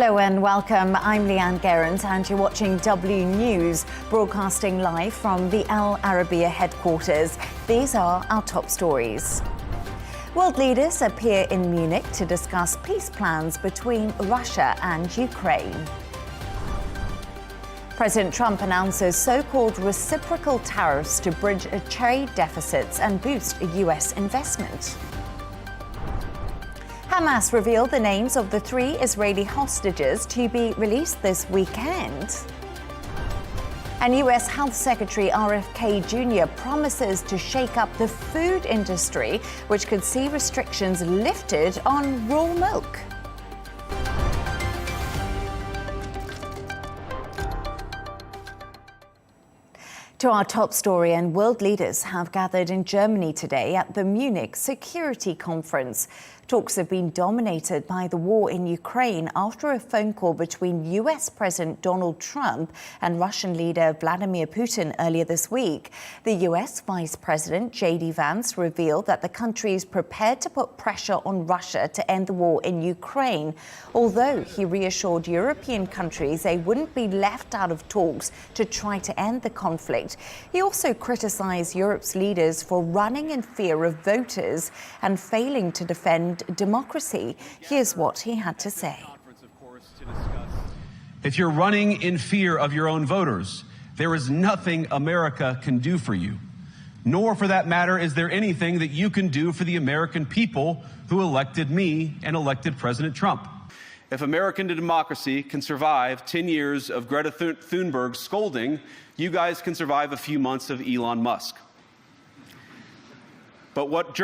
Hello and welcome. I'm Leigh Ann Gerrans and you're watching W News, broadcasting live from the Al Arabiya headquarters. These are our top stories. World leaders appear in Munich to discuss peace plans between Russia and Ukraine. President Trump announces so-called reciprocal tariffs to bridge trade deficits and boost US investment. Hamas revealed the names of the 3 Israeli hostages to be released this weekend. And US Health Secretary RFK Jr. promises to shake up the food industry, which could see restrictions lifted on raw milk. To our top story, and world leaders have gathered in Germany today at the Munich Security Conference. Talks have been dominated by the war in Ukraine after a phone call between US President Donald Trump and Russian leader Vladimir Putin earlier this week. The US Vice President J.D. Vance revealed that the country is prepared to put pressure on Russia to end the war in Ukraine, although he reassured European countries they wouldn't be left out of talks to try to end the conflict. He also criticized Europe's leaders for running in fear of voters and failing to defend democracy. Here's what he had to say. If you're running in fear of your own voters, there is nothing America can do for you. Nor, for that matter, is there anything that you can do for the American people who elected me and elected President Trump. If American democracy can survive 10 years of Greta Thunberg scolding, you guys can survive a few months of Elon Musk. But what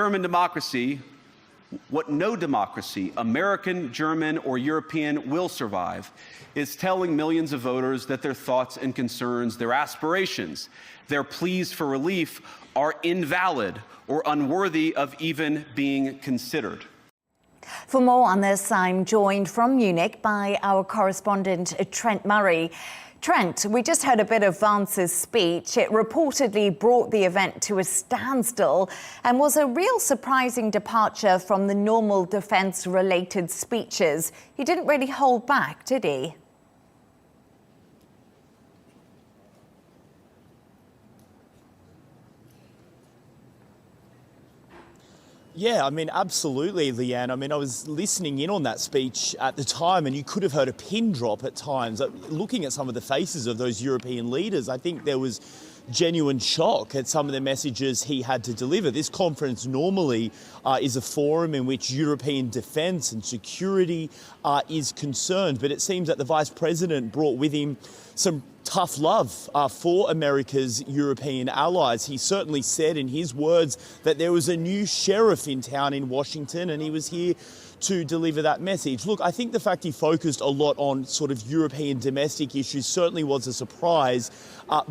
no democracy, American, German, or European, will survive is telling millions of voters that their thoughts and concerns, their aspirations, their pleas for relief are invalid or unworthy of even being considered. For more on this, I'm joined from Munich by our correspondent, Trent Murray. Trent, we just heard a bit of Vance's speech. It reportedly brought the event to a standstill and was a real surprising departure from the normal defense-related speeches. He didn't really hold back, did he? Yeah, I mean, absolutely, Leigh Ann. I mean, I was listening in on that speech at the time and you could have heard a pin drop at times. Looking at some of the faces of those European leaders, I think there was genuine shock at some of the messages he had to deliver. This conference normally is a forum in which European defence and security is concerned, but it seems that the Vice President brought with him some tough love for America's European allies. He certainly said in his words that there was a new sheriff in town in Washington and he was here to deliver that message. Look, I think the fact he focused a lot on sort of European domestic issues certainly was a surprise,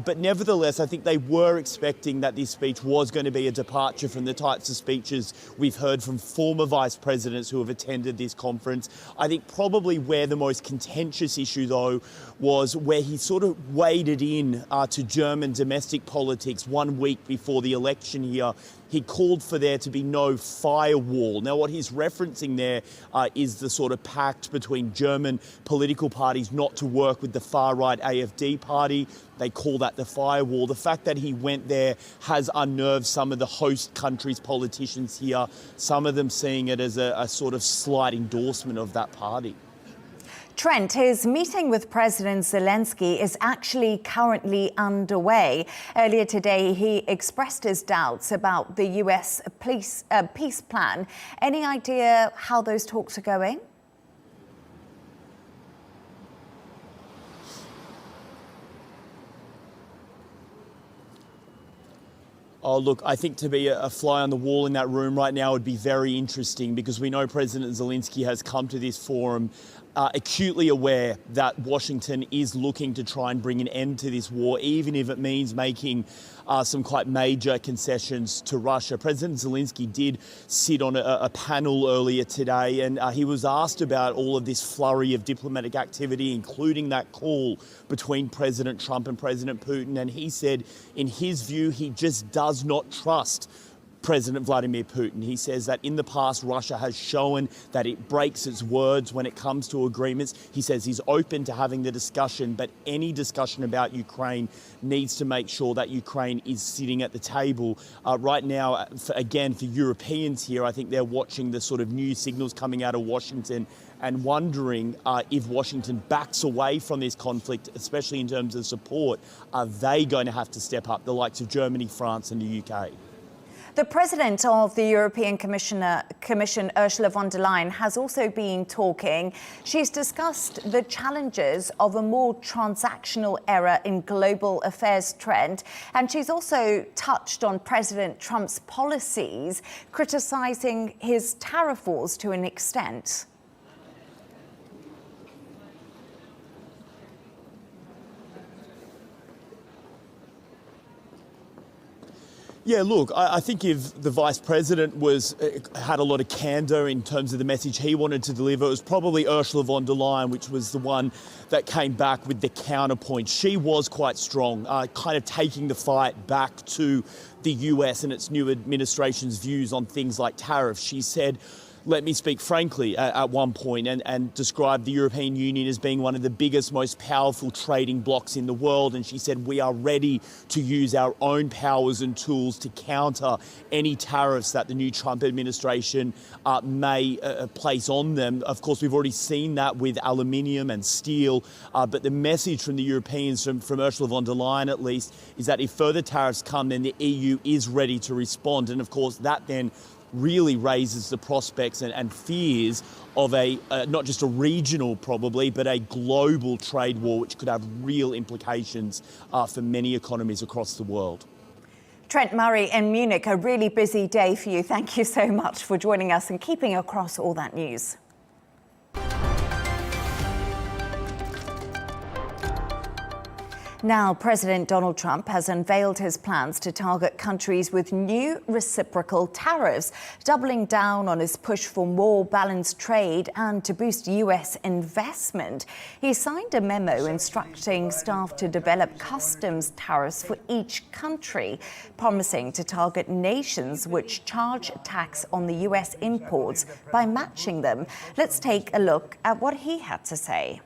but nevertheless, I think they were expecting that this speech was going to be a departure from the types of speeches we've heard from former vice presidents who have attended this conference. I think probably where the most contentious issue, though, was where he sort of waded in to German domestic politics 1 week before the election here. He called for there to be no firewall. Now, what he's referencing there is the sort of pact between German political parties not to work with the far-right AfD party. They call that the firewall. The fact that he went there has unnerved some of the host countries' politicians here, some of them seeing it as a sort of slight endorsement of that party. Trent, his meeting with President Zelenskyy is actually currently underway. Earlier today, he expressed his doubts about the US peace plan. Any idea how those talks are going? Oh, look, I think to be a fly on the wall in that room right now would be very interesting because we know President Zelenskyy has come to this forum acutely aware that Washington is looking to try and bring an end to this war, even if it means making some quite major concessions to Russia. President Zelenskyy did sit on a panel earlier today, and he was asked about all of this flurry of diplomatic activity, including that call between President Trump and President Putin. And he said, in his view, he just does not trust President Vladimir Putin. He says that in the past, Russia has shown that it breaks its words when it comes to agreements. He says he's open to having the discussion, but any discussion about Ukraine needs to make sure that Ukraine is sitting at the table. Right now, for Europeans here, I think they're watching the sort of new signals coming out of Washington and wondering if Washington backs away from this conflict, especially in terms of support, are they going to have to step up, the likes of Germany, France and the UK? The president of the European Commission, Ursula von der Leyen, has also been talking. She's discussed the challenges of a more transactional era in global affairs, Trent, and she's also touched on President Trump's policies, criticising his tariff wars to an extent. Yeah, look, I think if the Vice President had a lot of candour in terms of the message he wanted to deliver, it was probably Ursula von der Leyen, which was the one that came back with the counterpoint. She was quite strong, kind of taking the fight back to the US and its new administration's views on things like tariffs. She said, let me speak frankly at one point and describe the European Union as being one of the biggest, most powerful trading blocs in the world. And she said, we are ready to use our own powers and tools to counter any tariffs that the new Trump administration may place on them. Of course, we've already seen that with aluminium and steel. But the message from the Europeans, from Ursula von der Leyen at least, is that if further tariffs come, then the EU is ready to respond. And of course, that then really raises the prospects and fears of a not just a regional probably, but a global trade war, which could have real implications for many economies across the world. Trent Murray in Munich, a really busy day for you. Thank you so much for joining us and keeping across all that news. Now, President Donald Trump has unveiled his plans to target countries with new reciprocal tariffs, doubling down on his push for more balanced trade and to boost US investment. He signed a memo instructing staff to develop customs tariffs for each country, promising to target nations which charge tax on the US imports by matching them. Let's take a look at what he had to say.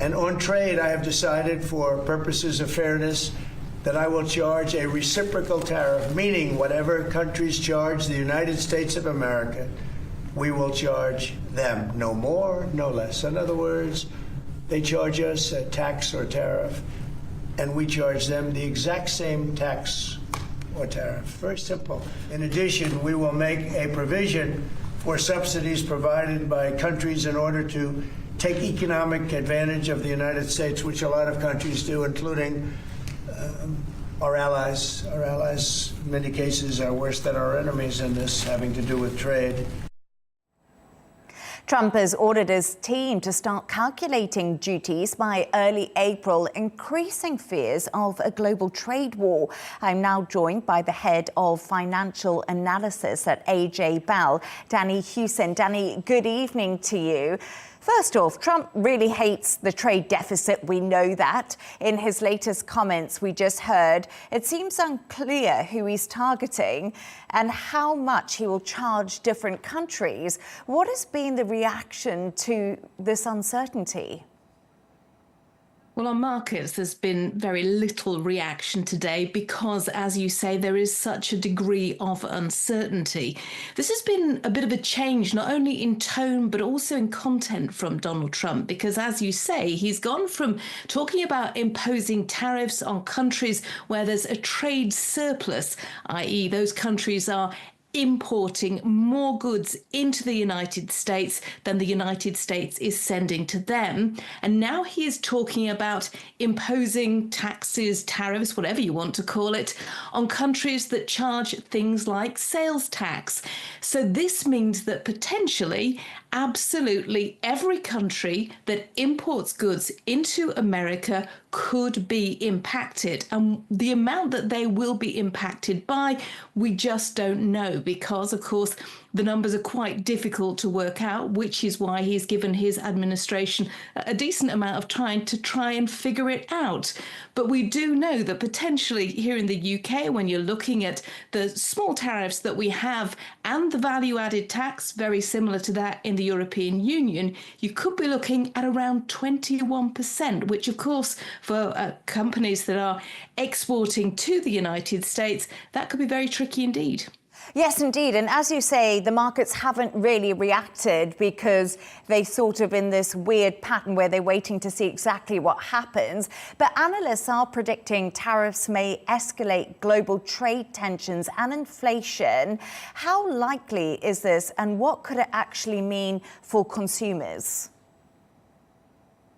And on trade, I have decided, for purposes of fairness, that I will charge a reciprocal tariff, meaning whatever countries charge the United States of America, we will charge them. No more, no less. In other words, they charge us a tax or tariff, and we charge them the exact same tax or tariff. Very simple. In addition, we will make a provision for subsidies provided by countries in order to take economic advantage of the United States, which a lot of countries do, including our allies. Our allies, in many cases, are worse than our enemies in this, having to do with trade. Trump has ordered his team to start calculating duties by early April, increasing fears of a global trade war. I'm now joined by the head of financial analysis at AJ Bell, Danni Hewson. Danni, good evening to you. First off, Trump really hates the trade deficit. We know that. In his latest comments we just heard, it seems unclear who he's targeting and how much he will charge different countries. What has been the reaction to this uncertainty? Well, on markets, there's been very little reaction today because, as you say, there is such a degree of uncertainty. This has been a bit of a change, not only in tone, but also in content from Donald Trump, because, as you say, he's gone from talking about imposing tariffs on countries where there's a trade surplus, i.e. those countries are importing more goods into the United States than the United States is sending to them. And now he is talking about imposing taxes, tariffs, whatever you want to call it, on countries that charge things like sales tax. So this means that potentially absolutely every country that imports goods into America could be impacted. And the amount that they will be impacted by, we just don't know, because, of course, The numbers are quite difficult to work out, which is why he's given his administration a decent amount of time to try and figure it out. But we do know that potentially here in the UK, when you're looking at the small tariffs that we have and the value-added tax, very similar to that in the European Union, you could be looking at around 21%, which of course for companies that are exporting to the United States, that could be very tricky indeed. Yes, indeed. And as you say, the markets haven't really reacted because they're sort of in this weird pattern where they're waiting to see exactly what happens. But analysts are predicting tariffs may escalate global trade tensions and inflation. How likely is this, and what could it actually mean for consumers?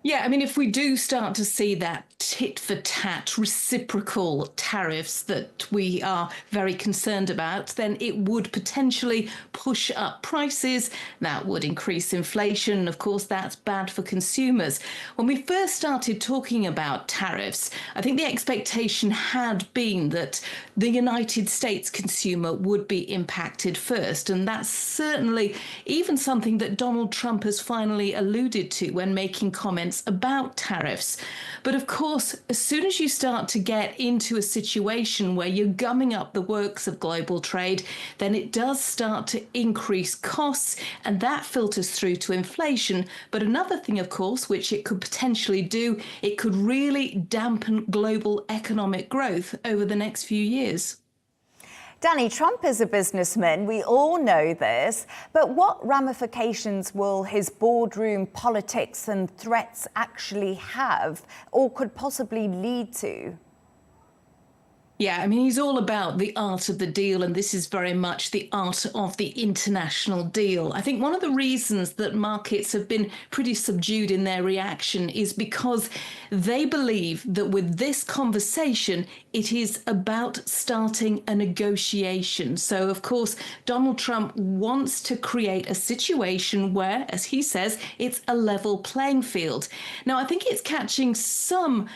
Yeah, I mean, if we do start to see that tit-for-tat reciprocal tariffs that we are very concerned about, then it would potentially push up prices. That would increase inflation. Of course, that's bad for consumers. When we first started talking about tariffs, I think the expectation had been that the United States consumer would be impacted first. And that's certainly even something that Donald Trump has finally alluded to when making comments about tariffs. But of course, as soon as you start to get into a situation where you're gumming up the works of global trade, then it does start to increase costs, and that filters through to inflation. But another thing, of course, which it could potentially do, it could really dampen global economic growth over the next few years. Danni, Trump is a businessman. We all know this. But what ramifications will his boardroom politics and threats actually have, or could possibly lead to? Yeah, I mean, he's all about the art of the deal, and this is very much the art of the international deal. I think one of the reasons that markets have been pretty subdued in their reaction is because they believe that with this conversation, it is about starting a negotiation. So, of course, Donald Trump wants to create a situation where, as he says, it's a level playing field. Now, I think it's catching some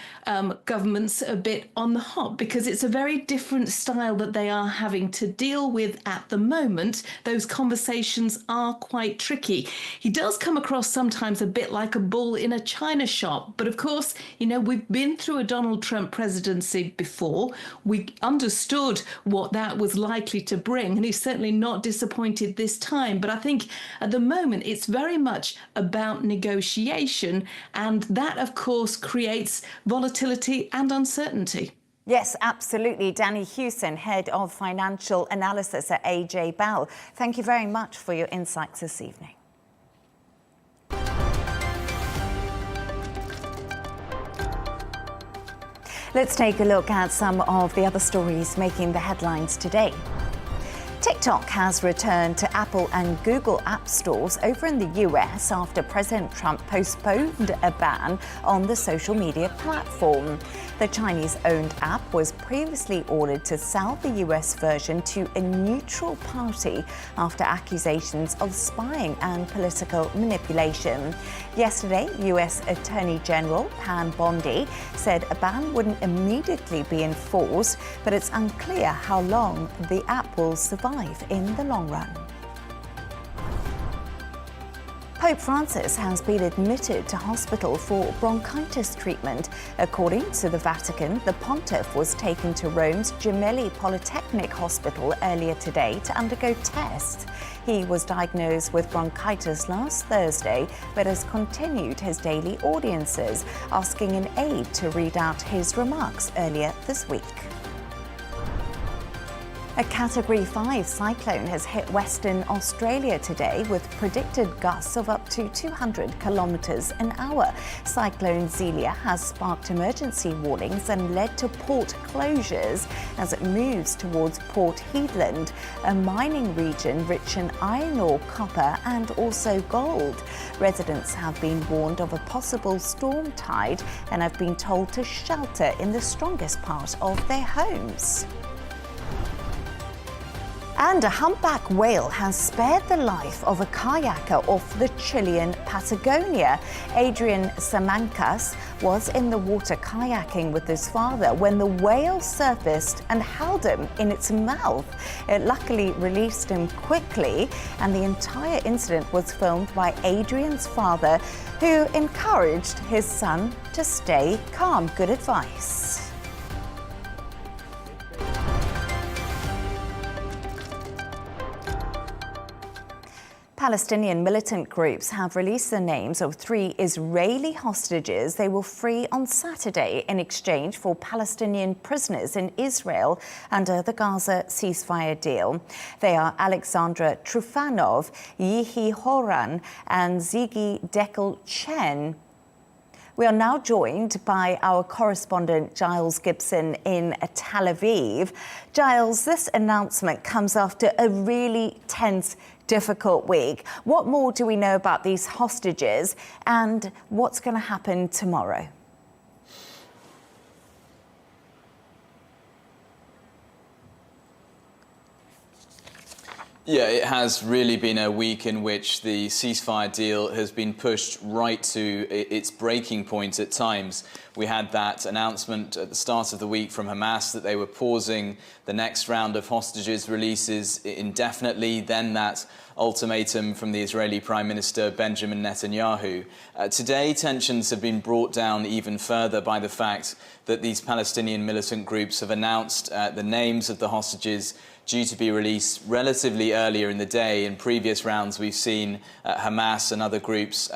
governments a bit on the hop because it's a very different style that they are having to deal with at the moment. Those conversations are quite tricky. He does come across sometimes a bit like a bull in a china shop. But of course, you know, we've been through a Donald Trump presidency before. We understood what that was likely to bring, and he's certainly not disappointed this time. But I think at the moment, it's very much about negotiation, and that, of course, creates volatility and uncertainty. Yes, absolutely. Danni Hewson, Head of Financial Analysis at AJ Bell. Thank you very much for your insights this evening. Let's take a look at some of the other stories making the headlines today. TikTok has returned to Apple and Google app stores over in the US after President Trump postponed a ban on the social media platform. The Chinese-owned app was previously ordered to sell the US version to a neutral party after accusations of spying and political manipulation. Yesterday, US Attorney General Pam Bondi said a ban wouldn't immediately be enforced, but it's unclear how long the app will survive in the long run. Pope Francis has been admitted to hospital for bronchitis treatment. According to the Vatican, the pontiff was taken to Rome's Gemelli Polytechnic Hospital earlier today to undergo tests. He was diagnosed with bronchitis last Thursday, but has continued his daily audiences, asking an aide to read out his remarks earlier this week. A Category 5 cyclone has hit Western Australia today with predicted gusts of up to 200 kilometres an hour. Cyclone Zelia has sparked emergency warnings and led to port closures as it moves towards Port Hedland, a mining region rich in iron ore, copper and also gold. Residents have been warned of a possible storm tide and have been told to shelter in the strongest part of their homes. And a humpback whale has spared the life of a kayaker off the Chilean Patagonia. Adrian Samancas was in the water kayaking with his father when the whale surfaced and held him in its mouth. It luckily released him quickly, and the entire incident was filmed by Adrian's father, who encouraged his son to stay calm. Good advice. Palestinian militant groups have released the names of 3 Israeli hostages they will free on Saturday in exchange for Palestinian prisoners in Israel under the Gaza ceasefire deal. They are Alexandra Trufanov, Yihi Horan and Ziggy Dekel Chen. We are now joined by our correspondent Giles Gibson in Tel Aviv. Giles, this announcement comes after a really tense, difficult week. What more do we know about these hostages and what's going to happen tomorrow? Yeah, it has really been a week in which the ceasefire deal has been pushed right to its breaking point at times. We had that announcement at the start of the week from Hamas that they were pausing the next round of hostages releases indefinitely, then that ultimatum from the Israeli Prime Minister Benjamin Netanyahu. Today, tensions have been brought down even further by the fact that these Palestinian militant groups have announced the names of the hostages due to be released relatively earlier in the day. In previous rounds, we've seen Hamas and other groups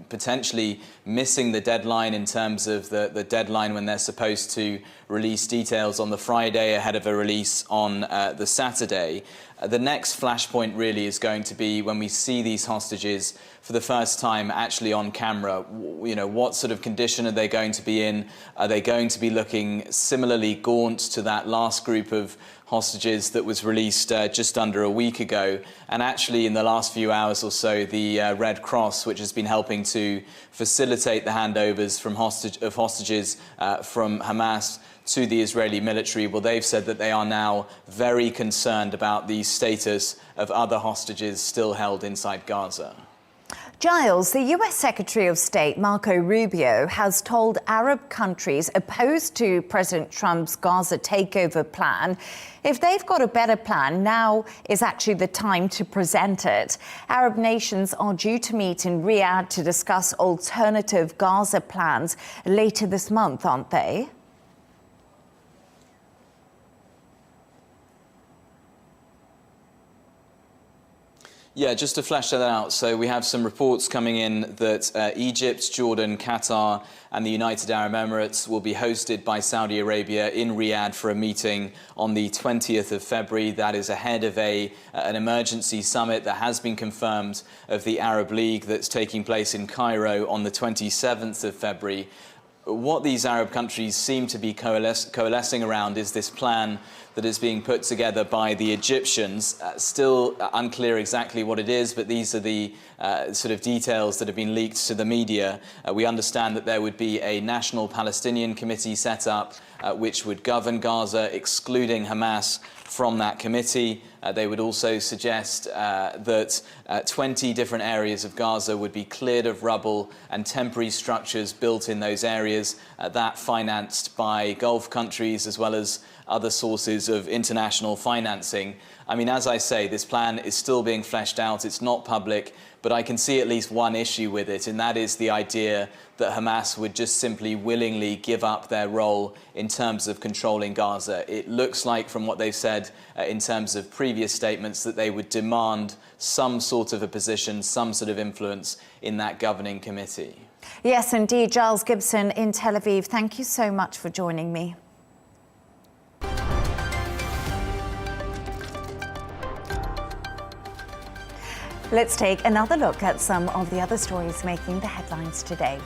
potentially missing the deadline in terms of the deadline when they're supposed to release details on the Friday ahead of a release on the Saturday. The next flashpoint really is going to be when we see these hostages for the first time actually on camera. You know, what sort of condition are they going to be in? Are they going to be looking similarly gaunt to that last group of hostages that was released just under a week ago? And actually in the last few hours or so, the Red Cross, which has been helping to facilitate the handovers from hostages from Hamas to the Israeli military, well, they've said that they are now very concerned about the status of other hostages still held inside Gaza. Giles, the US Secretary of State Marco Rubio has told Arab countries opposed to President Trump's Gaza takeover plan, if they've got a better plan, now is actually the time to present it. Arab nations are due to meet in Riyadh to discuss alternative Gaza plans later this month, aren't they? Yeah, just to flesh that out, so we have some reports coming in that Egypt, Jordan, Qatar and the United Arab Emirates will be hosted by Saudi Arabia in Riyadh for a meeting on the 20th of February. That is ahead of an emergency summit that has been confirmed of the Arab League that's taking place in Cairo on the 27th of February. What these Arab countries seem to be coalescing around is this plan that is being put together by the Egyptians. Still unclear exactly what it is, but these are the sort of details that have been leaked to the media. We understand that there would be a National Palestinian Committee set up which would govern Gaza, excluding Hamas from that committee. They would also suggest that 20 different areas of Gaza would be cleared of rubble and temporary structures built in those areas, that financed by Gulf countries as well as other sources of international financing. I mean, as I say, this plan is still being fleshed out. It's not public, but I can see at least one issue with it, and that is the idea that Hamas would just simply willingly give up their role in terms of controlling Gaza. It looks like, from what they've said in terms of previous statements, that they would demand some sort of a position, some sort of influence in that governing committee. Yes, indeed. Giles Gibson in Tel Aviv, thank you so much for joining me. Let's take another look at some of the other stories making the headlines today.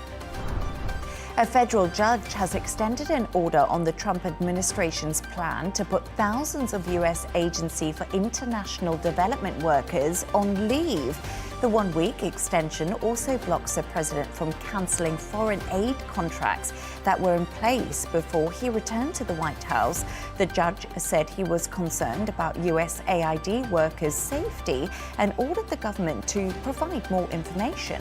A federal judge has extended an order on the Trump administration's plan to put thousands of US Agency for International Development workers on leave. The one-week extension also blocks the president from cancelling foreign aid contracts that were in place before he returned to the White House. The judge said he was concerned about USAID workers' safety and ordered the government to provide more information.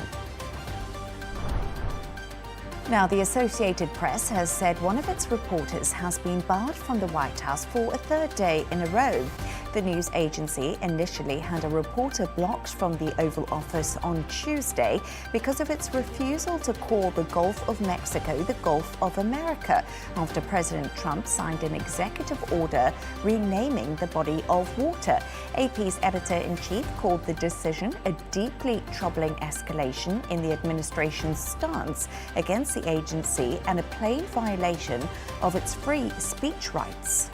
Now, the Associated Press has said one of its reporters has been barred from the White House for a third day in a row. The news agency initially had a reporter blocked from the Oval Office on Tuesday because of its refusal to call the Gulf of Mexico the Gulf of America after President Trump signed an executive order renaming the body of water. AP's editor-in-chief called the decision a deeply troubling escalation in the administration's stance against the agency and a plain violation of its free speech rights.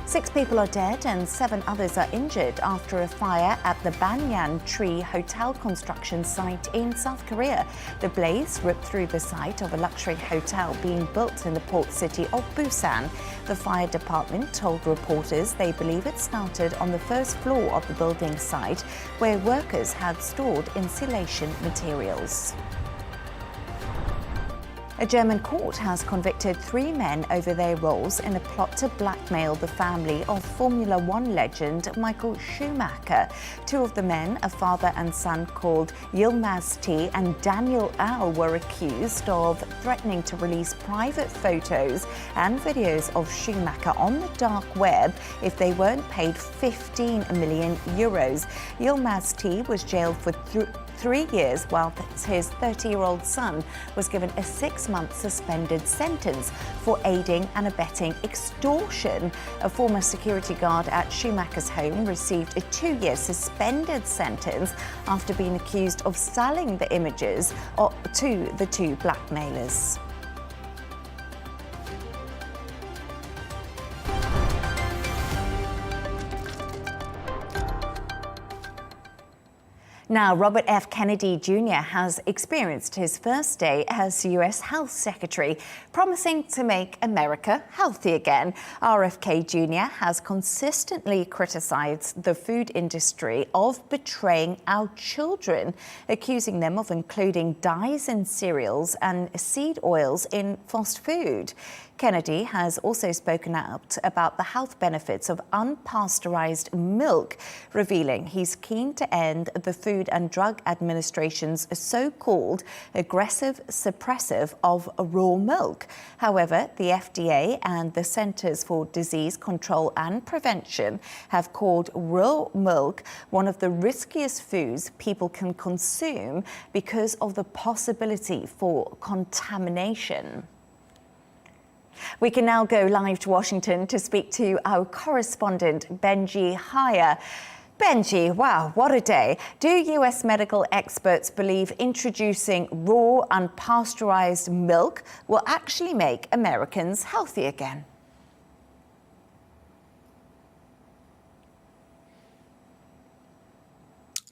6 people are dead and 7 others are injured after a fire at the Banyan Tree hotel construction site in South Korea. The blaze ripped through the site of a luxury hotel being built in the port city of Busan. The fire department told reporters they believe it started on the first floor of the building site, where workers had stored insulation materials. A German court has convicted 3 men over their roles in a plot to blackmail the family of Formula One legend Michael Schumacher. 2 of the men, a father and son called Yilmaz T and Daniel Al, were accused of threatening to release private photos and videos of Schumacher on the dark web if they weren't paid 15 million euros. Yilmaz T was jailed for 3 years, while his 30-year-old son was given a 6-month suspended sentence for aiding and abetting extortion. A former security guard at Schumacher's home received a 2-year suspended sentence after being accused of selling the images to the 2 blackmailers. Now, Robert F. Kennedy Jr. has experienced his first day as U.S. Health Secretary, promising to make America healthy again. RFK Jr. has consistently criticized the food industry of betraying our children, accusing them of including dyes in cereals and seed oils in fast food. Kennedy has also spoken out about the health benefits of unpasteurized milk, revealing he's keen to end the Food and Drug Administration's so-called aggressive suppressive of raw milk. However, the FDA and the Centers for Disease Control and Prevention have called raw milk one of the riskiest foods people can consume because of the possibility for contamination. We can now go live to Washington to speak to our correspondent, Benji Hyer. Benji, wow, what a day. Do US medical experts believe introducing raw, unpasteurized milk will actually make Americans healthy again?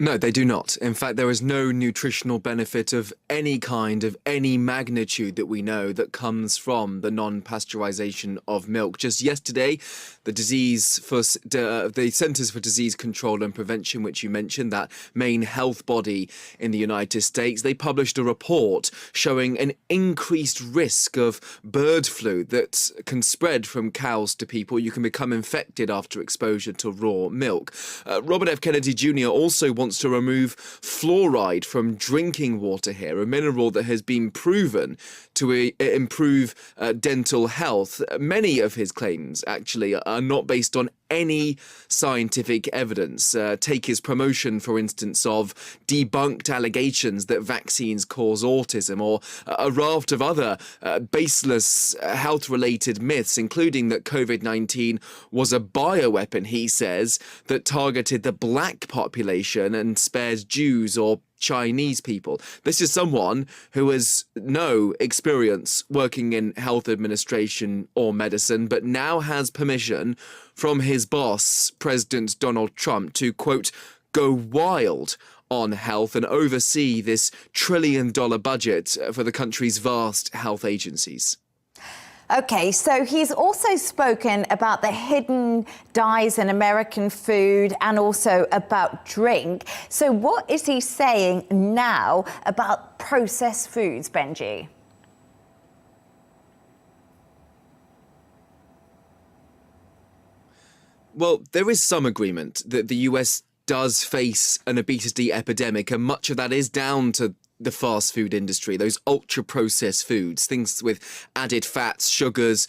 No, they do not. In fact, there is no nutritional benefit of any kind, of any magnitude that we know that comes from the non-pasteurization of milk. Just yesterday, the Centers for Disease Control and Prevention, which you mentioned, that main health body in the United States, they published a report showing an increased risk of bird flu that can spread from cows to people. You can become infected after exposure to raw milk. Robert F. Kennedy Jr. also wants to remove fluoride from drinking water here, a mineral that has been proven to improve dental health. Many of his claims actually are not based on any scientific evidence. Take his promotion, for instance, of debunked allegations that vaccines cause autism, or a raft of other baseless health-related myths, including that COVID-19 was a bioweapon, he says, that targeted the black population and spares Jews or Chinese people. This is someone who has no experience working in health administration or medicine, but now has permission from his boss, President Donald Trump, to, quote, go wild on health and oversee this $1 trillion budget for the country's vast health agencies. OK, so he's also spoken about the hidden dyes in American food and also about drink. So what is he saying now about processed foods, Benji? Well, there is some agreement that the US does face an obesity epidemic, and much of that is down to the fast food industry, those ultra-processed foods, things with added fats, sugars,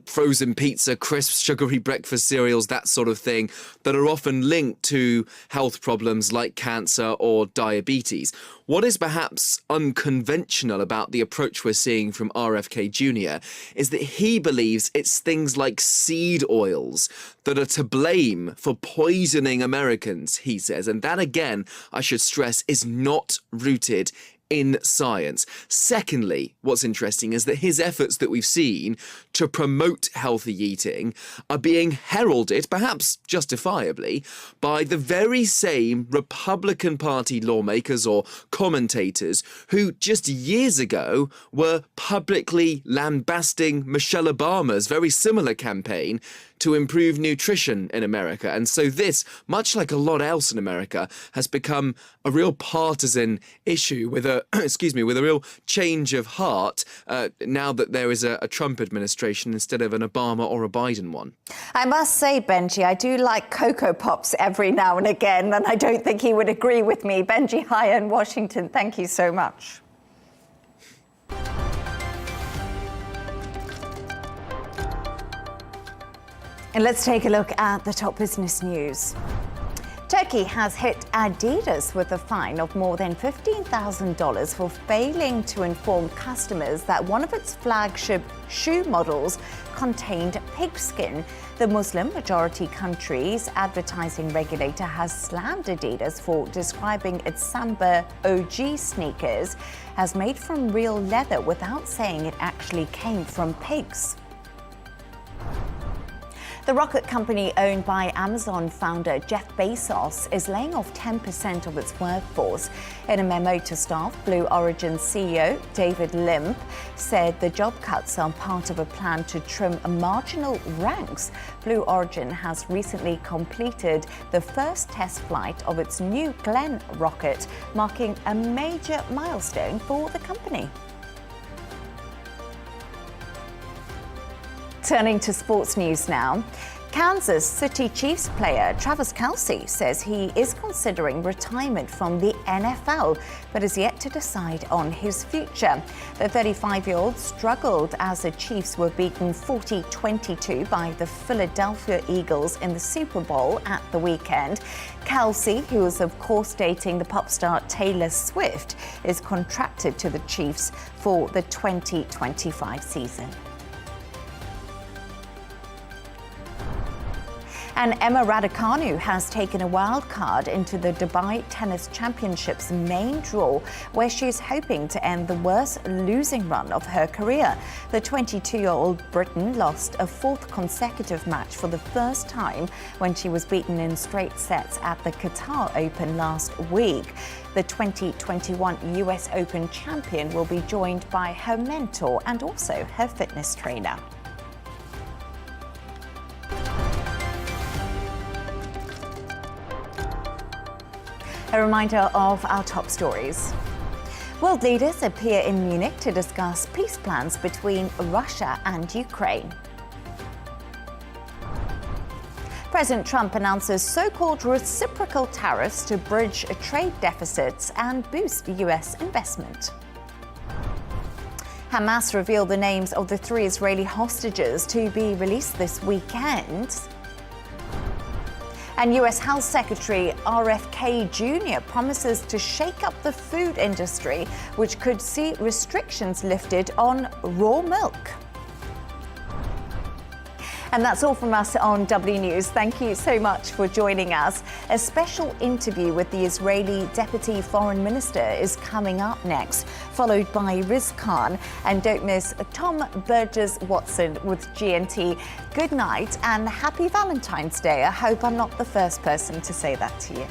frozen pizza, crisps, sugary breakfast cereals, that sort of thing, that are often linked to health problems like cancer or diabetes. What is perhaps unconventional about the approach we're seeing from RFK Jr. is that he believes it's things like seed oils that are to blame for poisoning Americans, he says. And that, again, I should stress, is not rooted in science. Secondly, what's interesting is that his efforts that we've seen to promote healthy eating are being heralded, perhaps justifiably, by the very same Republican Party lawmakers or commentators who just years ago were publicly lambasting Michelle Obama's very similar campaign to improve nutrition in America. And so this, much like a lot else in America, has become a real partisan issue with a, with a real change of heart now that there is a Trump administration instead of an Obama or a Biden one. I must say, Benji, I do like Cocoa Pops every now and again, and I don't think he would agree with me. Benji, Hyer in Washington, thank you so much. And let's take a look at the top business news. Turkey has hit Adidas with a fine of more than $15,000 for failing to inform customers that one of its flagship shoe models contained pigskin. The Muslim-majority country's advertising regulator has slammed Adidas for describing its Samba OG sneakers as made from real leather without saying it actually came from pigs. The rocket company owned by Amazon founder Jeff Bezos is laying off 10% of its workforce. In a memo to staff, Blue Origin CEO David Limp said the job cuts are part of a plan to trim marginal ranks. Blue Origin has recently completed the first test flight of its New Glenn rocket, marking a major milestone for the company. Turning to sports news now. Kansas City Chiefs player Travis Kelce says he is considering retirement from the NFL, but is yet to decide on his future. The 35-year-old struggled as the Chiefs were beaten 40-22 by the Philadelphia Eagles in the Super Bowl at the weekend. Kelce, who is of course dating the pop star Taylor Swift, is contracted to the Chiefs for the 2025 season. And Emma Raducanu has taken a wild card into the Dubai Tennis Championship's main draw, where she's hoping to end the worst losing run of her career. The 22-year-old Briton lost a fourth consecutive match for the first time when she was beaten in straight sets at the Qatar Open last week. The 2021 US Open champion will be joined by her mentor and also her fitness trainer. A reminder of our top stories. World leaders appear in Munich to discuss peace plans between Russia and Ukraine. President Trump announces so-called reciprocal tariffs to bridge trade deficits and boost US investment. Hamas revealed the names of the 3 Israeli hostages to be released this weekend. And US Health Secretary RFK Jr. promises to shake up the food industry, which could see restrictions lifted on raw milk. And that's all from us on W News. Thank you so much for joining us. A special interview with the Israeli Deputy Foreign Minister is coming up next, followed by Riz Khan. And don't miss Tom Burgess-Watson with GNT. Good night and happy Valentine's Day. I hope I'm not the first person to say that to you.